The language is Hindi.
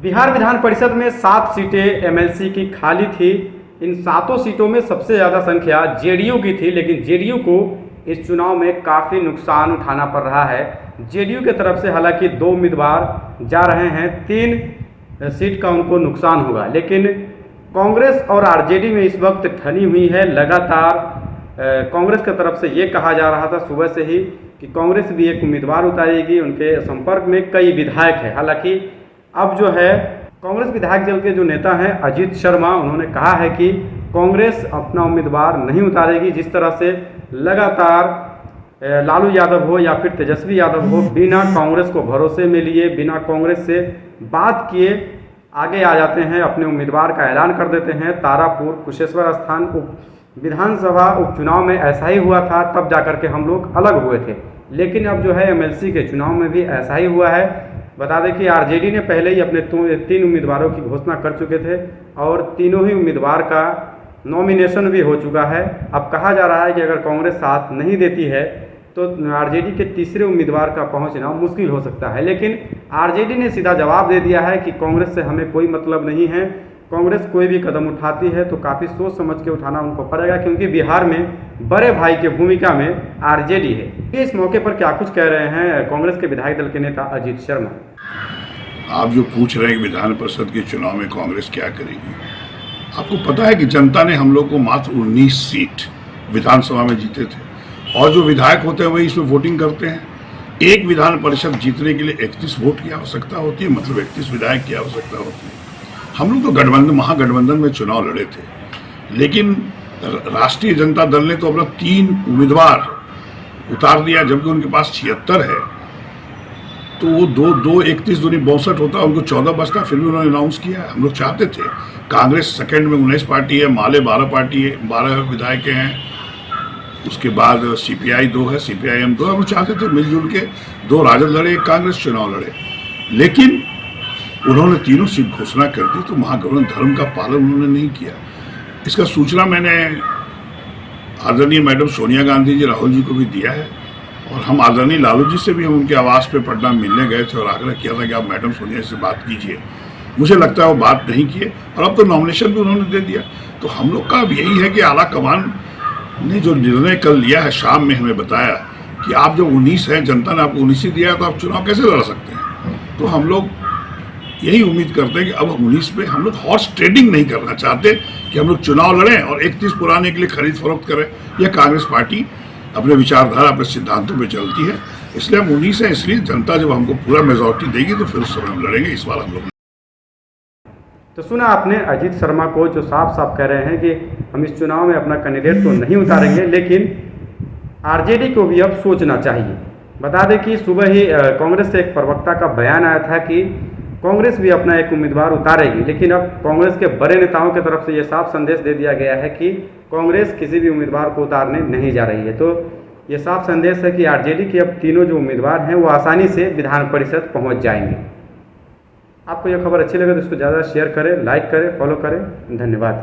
बिहार विधान परिषद में 7 सीटें एमएलसी की खाली थी। इन 7 सीटों में सबसे ज़्यादा संख्या जेडीयू की थी, लेकिन जेडीयू को इस चुनाव में काफ़ी नुकसान उठाना पड़ रहा है। जेडीयू की तरफ से हालांकि 2 उम्मीदवार जा रहे हैं, 3 सीट का उनको नुकसान होगा, लेकिन कांग्रेस और आरजेडी में इस वक्त ठनी हुई है। लगातार कांग्रेस की तरफ से ये कहा जा रहा था सुबह से ही कि कांग्रेस भी एक उम्मीदवार उतारेगी। उनके संपर्क में कई विधायक हैं। हालांकि अब जो है कांग्रेस विधायक दल के जो नेता हैं अजीत शर्मा, उन्होंने कहा है कि कांग्रेस अपना उम्मीदवार नहीं उतारेगी। जिस तरह से लगातार लालू यादव हो या फिर तेजस्वी यादव हो, बिना कांग्रेस को भरोसे में लिए, बिना कांग्रेस से बात किए आगे आ जाते हैं, अपने उम्मीदवार का ऐलान कर देते हैं। तारापुर कुशेश्वर स्थान विधानसभा उपचुनाव में ऐसा ही हुआ था, तब जाकर के हम लोग अलग हुए थे। लेकिन अब जो है एमएलसी के चुनाव में भी ऐसा ही हुआ है। बता दें कि आरजेडी ने पहले ही अपने 3 उम्मीदवारों की घोषणा कर चुके थे और तीनों ही उम्मीदवार का नॉमिनेशन भी हो चुका है। अब कहा जा रहा है कि अगर कांग्रेस साथ नहीं देती है तो आरजेडी के तीसरे उम्मीदवार का पहुंचना मुश्किल हो सकता है। लेकिन आरजेडी ने सीधा जवाब दे दिया है कि कांग्रेस से हमें कोई मतलब नहीं है। कांग्रेस कोई भी कदम उठाती है तो काफ़ी सोच समझ के उठाना उनको पड़ेगा, क्योंकि बिहार में बड़े भाई की भूमिका में आरजेडी है। इस मौके पर क्या कुछ कह रहे हैं कांग्रेस के विधायक दल के नेता अजीत शर्मा। आप जो पूछ रहे हैं कि विधान परिषद के चुनाव में कांग्रेस क्या करेगी, आपको पता है कि जनता ने हम लोग को मात्र 19 सीट विधानसभा में जीते थे, और जो विधायक होते हैं वही इसमें वोटिंग करते हैं। एक विधान परिषद जीतने के लिए 31 वोट की आवश्यकता होती है, मतलब 31 विधायक की आवश्यकता होती है। हम लोग तो गठबंधन, महागठबंधन में चुनाव लड़े थे, लेकिन राष्ट्रीय जनता दल ने तो अपना 3 उम्मीदवार उतार दिया, जबकि उनके पास 76 है। तो वो 31 दूनी 62 होता, उनको 14 बचता, फिर भी उन्होंने अनाउंस किया। हम लोग चाहते थे, कांग्रेस सेकंड में 19 पार्टी है, माले 12 पार्टी है, 12 विधायक हैं, उसके बाद सीपीआई 2 है, सीपीआईएम 2 है। हम लोग चाहते थे मिलजुल के 2 राजद लड़े, 1 कांग्रेस चुनाव लड़े, लेकिन उन्होंने तीनों सीट घोषणा कर दी, तो महागठबंधन धर्म का पालन उन्होंने नहीं किया। इसका सूचना मैंने आदरणीय मैडम सोनिया गांधी जी, राहुल जी को भी दिया है, और हम आदरणीय लालू जी से भी हम उनके आवास पे पटना मिलने गए थे और आग्रह किया था कि आप मैडम सोनिया से बात कीजिए। मुझे लगता है वो बात नहीं किए, और अब तो नॉमिनेशन भी उन्होंने दे दिया। तो हम लोग का अब यही है कि आला कमान ने जो निर्णय कल लिया है, शाम में हमें बताया कि आप जो 19 हैं, जनता ने आपको 19 ही दिया है, तो आप चुनाव कैसे लड़ सकते हैं। तो हम लोग यही उम्मीद करते हैं कि अब 19 पे हम लोग हॉर्स ट्रेडिंग नहीं करना चाहते कि हम लोग चुनाव लड़ें और 31 पुराने के लिए खरीद फरोख्त करें। यह कांग्रेस पार्टी अपने विचारधारा, अपने सिद्धांतों पे चलती है, इसलिए हम 19 हैं। इसलिए जनता जब हमको पूरा मेजॉरिटी देगी तो फिर उस समय हम लड़ेंगे। इस बार हम लोग तो सुना आपने अजीत शर्मा को, जो साफ साफ कह रहे हैं कि हम इस चुनाव में अपना कैंडिडेट तो नहीं उतारेंगे, लेकिन आरजेडी को भी अब सोचना चाहिए। बता दें कि सुबह ही कांग्रेस से एक प्रवक्ता का बयान आया था कि कांग्रेस भी अपना एक उम्मीदवार उतारेगी, लेकिन अब कांग्रेस के बड़े नेताओं की तरफ से ये साफ संदेश दे दिया गया है कि कांग्रेस किसी भी उम्मीदवार को उतारने नहीं जा रही है। तो ये साफ संदेश है कि आरजेडी के अब तीनों जो उम्मीदवार हैं वो आसानी से विधान परिषद पहुंच जाएंगे। आपको यह खबर अच्छी लगे तो इसको ज़्यादा शेयर करें, लाइक करें, फॉलो करें। धन्यवाद।